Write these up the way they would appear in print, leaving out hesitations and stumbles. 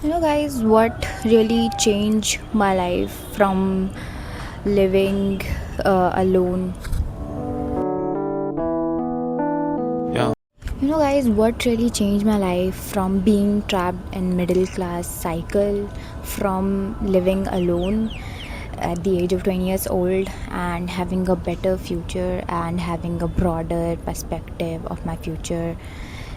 Guys, what really changed my life from living alone? Yeah. Guys, what really changed my life from being trapped in middle class cycle, from living alone at the age of 20 years old and having a better future and having a broader perspective of my future,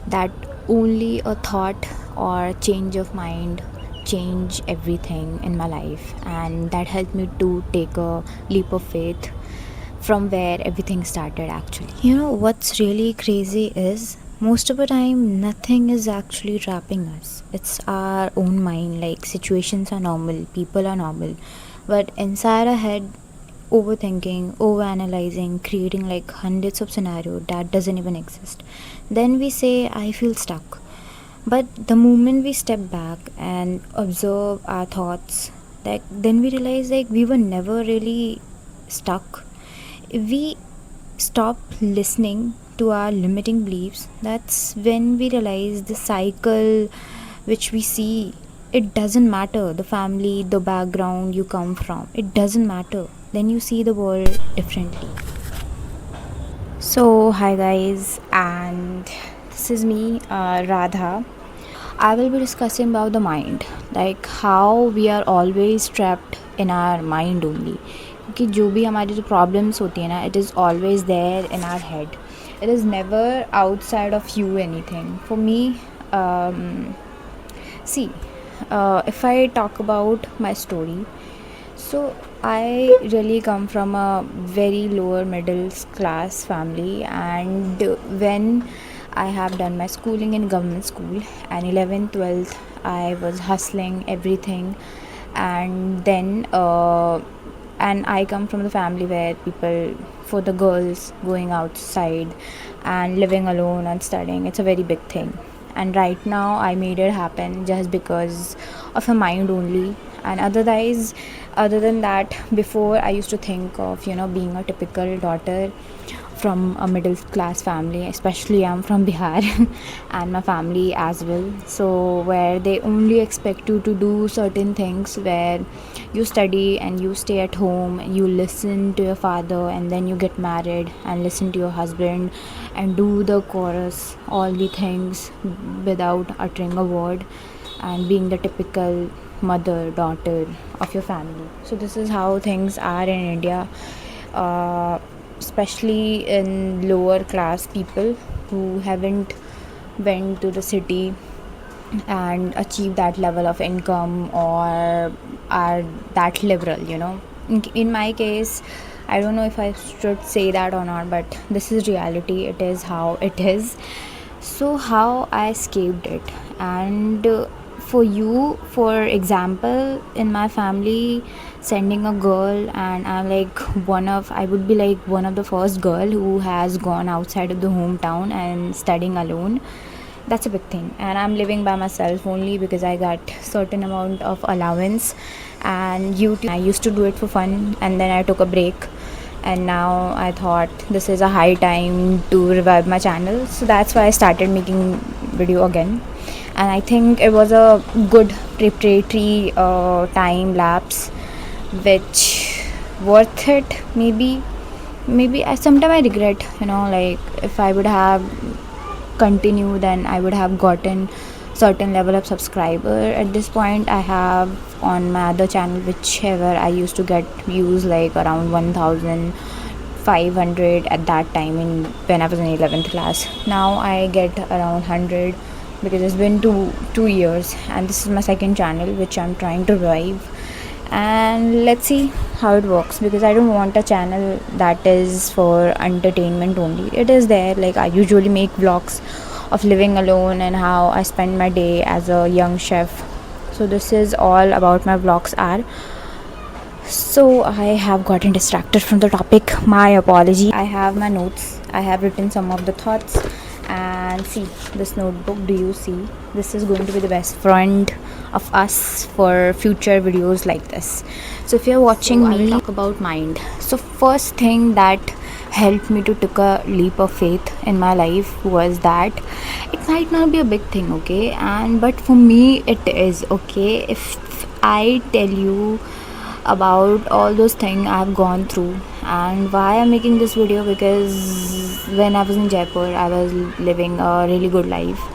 that only a thought or change of mind change everything in my life, and that helped me to take a leap of faith from where everything started. Actually, what's really crazy is most of the time nothing is actually trapping us. It's our own mind. Like, situations are normal, people are normal, but inside our head, overthinking, overanalyzing, creating like hundreds of scenarios that doesn't even exist. Then we say I feel stuck, but the moment we step back and observe our thoughts, like, then we realize like we were never really stuck. We stop listening to our limiting beliefs. That's when we realize the cycle which we see, it doesn't matter the family, the background you come from, it doesn't matter. Then you see the world differently. So, hi guys, and this is me, Radha. I will be discussing about the mind, like how we are always trapped in our mind only. क्योंकि जो भी हमारी जो problems होती है ना, it is always there in our head. It is never outside of you anything. For me, see, if I talk about my story, so I really come from a very lower middle class family, and when I have done my schooling in government school and 11th 12th, I was hustling everything. And then and I come from the family where people, for the girls, going outside and living alone and studying, it's a very big thing. And right now I made it happen just because of a mind only. And other than that, before I used to think of being a typical daughter from a middle class family, especially I'm from Bihar and my family as well. So where they only expect you to do certain things, where you study and you stay at home, you listen to your father, and then you get married and listen to your husband and do the chorus, all the things without uttering a word, and being the typical mother daughter of your family. So this is how things are in India, uh, especially in lower class people who haven't went to the city and achieve that level of income, or are that liberal. In my case, I don't know if I should say that or not, but this is reality. It is how it is. So how I escaped it. And for you, for example, in my family, sending a girl, and I would be like one of the first girl who has gone outside of the hometown and studying alone. That's a big thing. And I'm living by myself only because I got certain amount of allowance and YouTube. I used to do it for fun, and then I took a break, and now I thought this is a high time to revive my channel. So that's why I started making video again. And I think it was a good preparatory time lapse, which worth it. Maybe I sometimes I regret, like, if I would have continue, then I would have gotten certain level of subscriber. At this point, I have on my other channel, whichever, I used to get views like around 1500 at that time, in when I was in 11th class. Now I get around 100 because it's been two years, and this is my second channel which I'm trying to revive. And let's see how it works, because I don't want a channel that is for entertainment only. It is there, like, I usually make vlogs of living alone and how I spend my day as a young chef. So this is all about my vlogs are. So I have gotten distracted from the topic, my apology. I have my notes, I have written some of the thoughts. And see, this notebook, do you see? This is going to be the best friend of us for future videos like this. So if you're watching me, I'll talk about mind. So first thing that helped me to took a leap of faith in my life was that it might not be a big thing, okay, and but for me it is, okay. If I tell you about all those things I've gone through and why I'm making this video, because when I was in Jaipur I was living a really good life.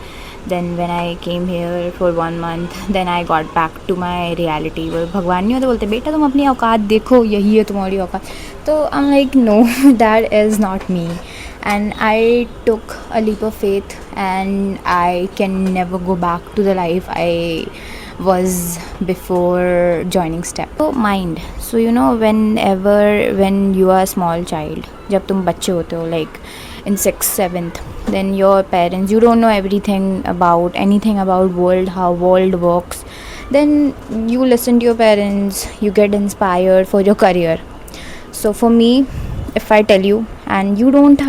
Then when I came here for 1 month, then I got back to my reality. वो भगवान नहीं होते, बोलते बेटा तुम अपनी औकात देखो, यही है तुम्हारी औकात. तो I'm like no, that is not me. And I took a leap of faith and I can never go back to the life I was before joining STEP. So mind, so you know, when you are a small child, जब तुम बच्चे होते हो, like in 6th 7th, then your parents, you don't know anything about world, how world works. Then you listen to your parents, you get inspired for your career. So for me, if I tell you, and you don't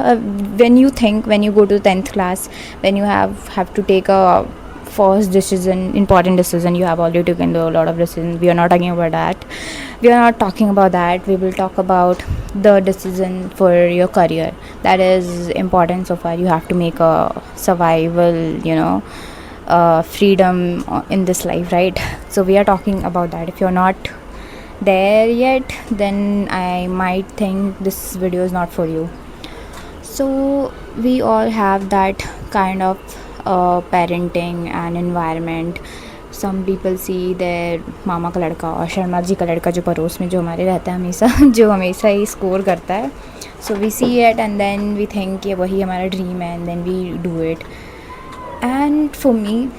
when you go to 10th class, when you have to take a first decision, important decision, you have already taken a lot of decisions. We are not talking about that. We will talk about the decision for your career. That is important so far. You have to make a survival, freedom in this life, right? So we are talking about that. If you're not there yet, then I might think this video is not for you. So we all have that kind of parenting and environment. Some people see their मामा का लड़का और शर्मा जी का लड़का जो पड़ोस में जो हमारे रहता है हमेशा जो हमेशा ही स्कोर करता है. So we see it and then we think कि वही हमारा ड्रीम है, and then we do it. And for me,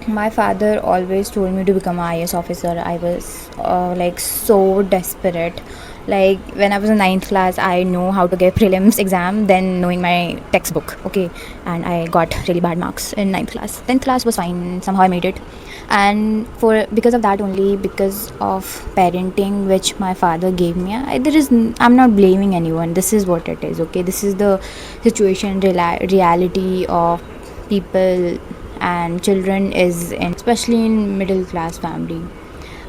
my father always told me to become an IAS officer. I was like so desperate. Like when I was in 9th class, I know how to get prelims exam, then knowing my textbook, okay, and I got really bad marks in 9th class. 10th class was fine, somehow I made it. And because of that only, because of parenting which my father gave me, I'm not blaming anyone. This is what it is, okay. This is the situation, reality of people and children is in, especially in middle class family.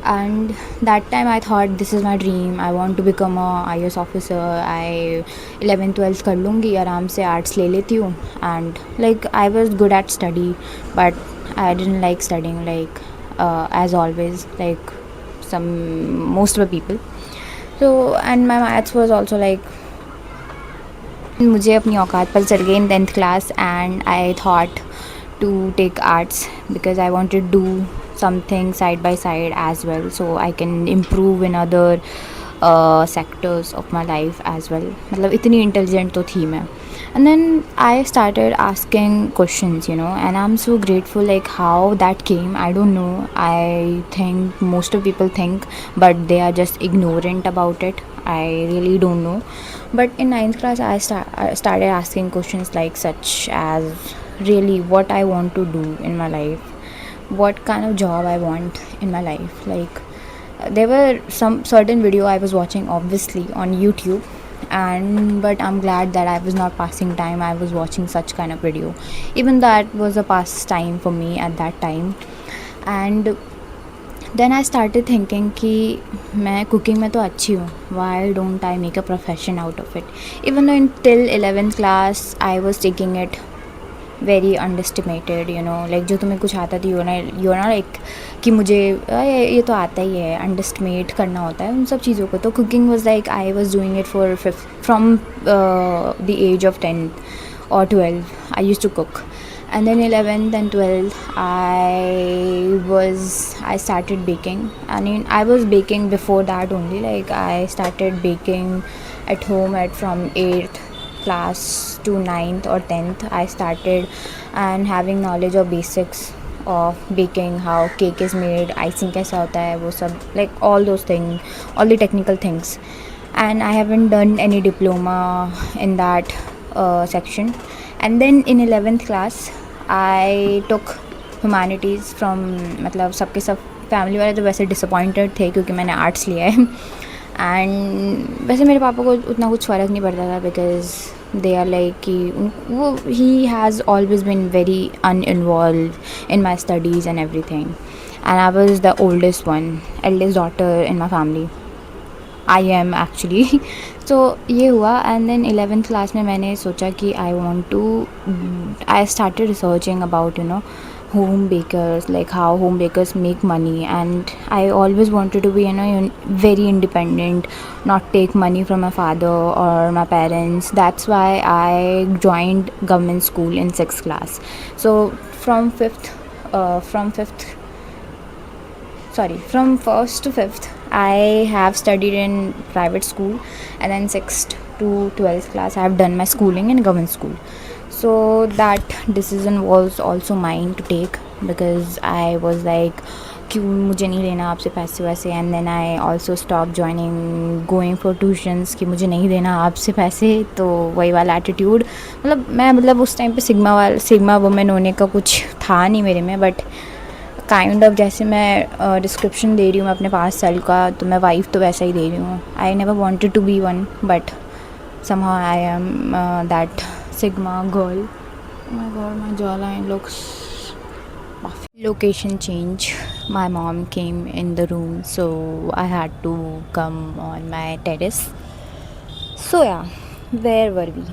And that time I thought this is my dream, I want to become a IAS officer. I 11th 12th कर लूँगी आराम से, arts ले लेती हूँ. And like I was good at study, but I didn't like studying, like as always, like most of the people. So and my maths was also like, मुझे अपनी औकात पर चल गई in 10th class, and I thought to take arts because I wanted to do something side by side as well, so I can improve in other sectors of my life as well. मतलब इतनी intelligent तो थी मैं. And then I started asking questions, and I'm so grateful like how that came. I don't know, I think most of people think, but they are just ignorant about it. I really don't know. But in 9th class I started asking questions like such as really what I want to do in my life, what kind of job I want in my life. Like there were some certain video I was watching obviously on YouTube, but I'm glad that I was not passing time, I was watching such kind of video. Even that was a pastime for me at that time. And then I started thinking कि मैं cooking में तो अच्छी हूँ, why don't I make a profession out of it. Even though until 11th class I was taking it very underestimated, like जो तुम्हें कुछ आता थी you're not like कि मुझे ये तो आता ही है, underestimate करना होता है उन सब चीज़ों को. तो cooking was like I was doing it from the age of 10 or 12 I used to cook. And then 11th and 12th I started baking. I mean I was baking before that only, like I started baking at home from 8th class to 9th or 10th. I started and having knowledge of basics of baking, how cake is made, icing कैसा होता है वो सब, like all those things, all the technical things. And I haven't done any diploma in that section. And then in 11th class I took humanities from, मतलब सबके सब family वाले तो वैसे डिसअपॉइंटेड थे क्योंकि मैंने आर्ट्स लिया है. एंड वैसे मेरे पापा को उतना कुछ फ़र्क नहीं पड़ता था बिकॉज दे आर लाइक कि वो he has always been very uninvolved in my studies and every thing. And I was the eldest daughter in my family. I am actually तो ये हुआ एंड देन 11th क्लास में मैंने सोचा कि I want to I started researching about home bakers, like how home bakers make money, and I always wanted to be very independent, not take money from my father or my parents. That's why I joined government school in 6th class. So from 5th from 5th sorry from 1st to 5th I have studied in private school, and then 6th to 12th class I have done my schooling in government school. So that decision was also mine to take, because I was like क्यों मुझे नहीं लेना आपसे पैसे वैसे, and then I also stop joining going for tuitions कि मुझे नहीं देना आपसे पैसे. तो वही वाला एटीट्यूड, मतलब उस टाइम पे सिग्मा वुमेन होने का कुछ था नहीं मेरे में, बट काइंड ऑफ जैसे मैं डिस्क्रिप्शन दे रही हूँ मैं अपने 5 साल का, तो मैं वाइफ तो वैसा ही दे रही हूँ. I never wanted to be one, but somehow I am that sigma girl. Oh my god, my jawline looks puffy. Location change. My mom came in the room, so I had to come on my terrace. So yeah, where were we?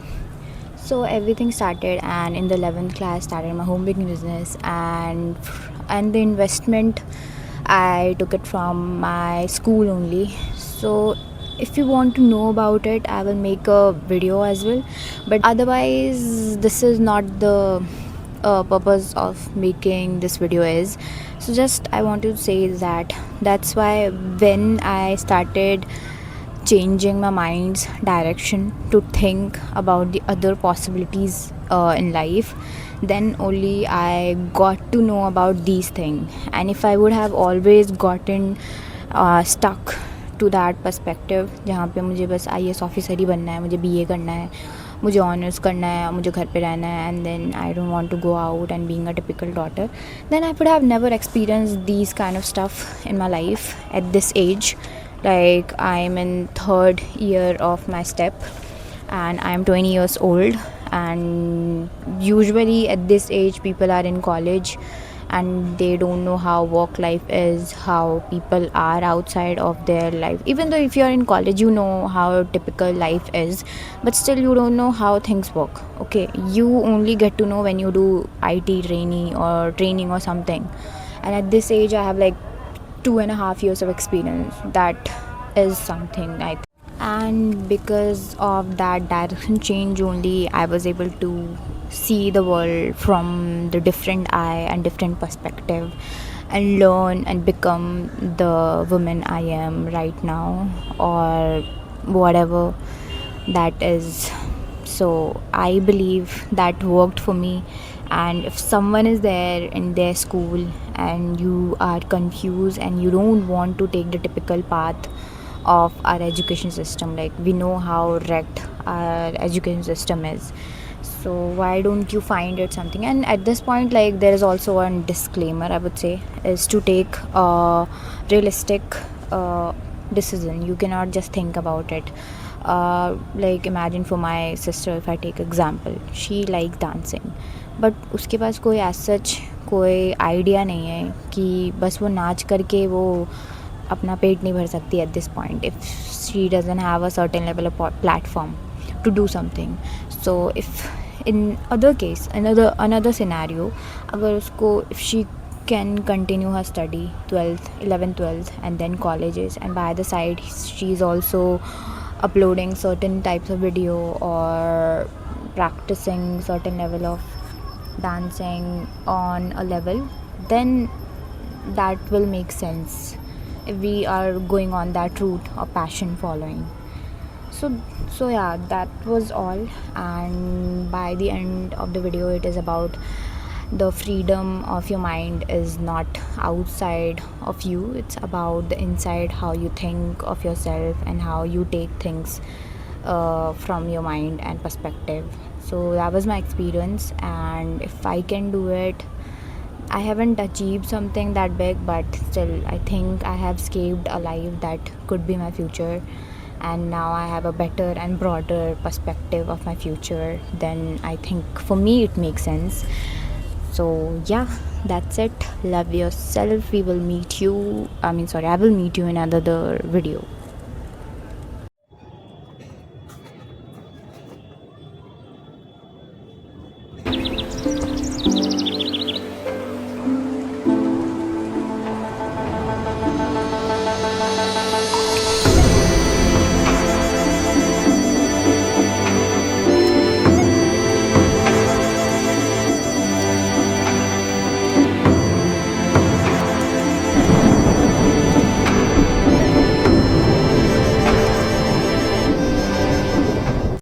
So everything started, and in the 11th class started my home baking business, and the investment I took it from my school only. So if you want to know about it, I will make a video as well, but otherwise this is not the purpose of making this video is. So just I want to say that's why when I started changing my mind's direction to think about the other possibilities in life, then only I got to know about these things. And if I would have always gotten stuck to that perspective जहाँ पे मुझे बस IAS officer ही बनना है, मुझे BA करना है, मुझे ऑनर्स करना है, मुझे घर पे रहना है, and then I don't want to go out and being a typical daughter, then I would have never experienced these kind of stuff in my life at this age. Like I'm in 3rd year of my step, and I'm 20 years old, and usually at this age people are in college and they don't know how work life is, how people are outside of their life. Even though if you're in college you know how typical life is, but still you don't know how things work. Okay, you only get to know when you do IT training or something, and at this age I have like 2.5 years of experience. That is something I think. And because of that direction change only I was able to see the world from the different eye and different perspective, and learn and become the woman I am right now, or whatever that is. So I believe that worked for me. And if someone is there in their school and you are confused and you don't want to take the typical path of our education system, like we know how wrecked our education system is, so why don't you find it something. And at this point, like, there is also one disclaimer I would say, is to take a realistic decision. You cannot just think about it. Like imagine for my sister, if I take example, she likes dancing, but उसके पास कोई as such कोई idea नहीं है कि बस वो नाच करके वो अपना पेट नहीं भर सकती at this point, if she doesn't have a certain level of platform to do something. So if in other case, another scenario, अगर उसको, if she can continue her study 12th 11th 12th and then colleges, and by the side she's also uploading certain types of video or practicing certain level of dancing on a level, then that will make sense if we are going on that route of passion following. So yeah, that was all. And by the end of the video it is about the freedom of your mind is not outside of you, it's about the inside, how you think of yourself and how you take things from your mind and perspective. So that was my experience, and if I can do it, I haven't achieved something that big, but still I think I have escaped a life that could be my future, and now I have a better and broader perspective of my future. Then I think for me it makes sense. So yeah, that's it. Love yourself. We will meet you, I will meet you in another video.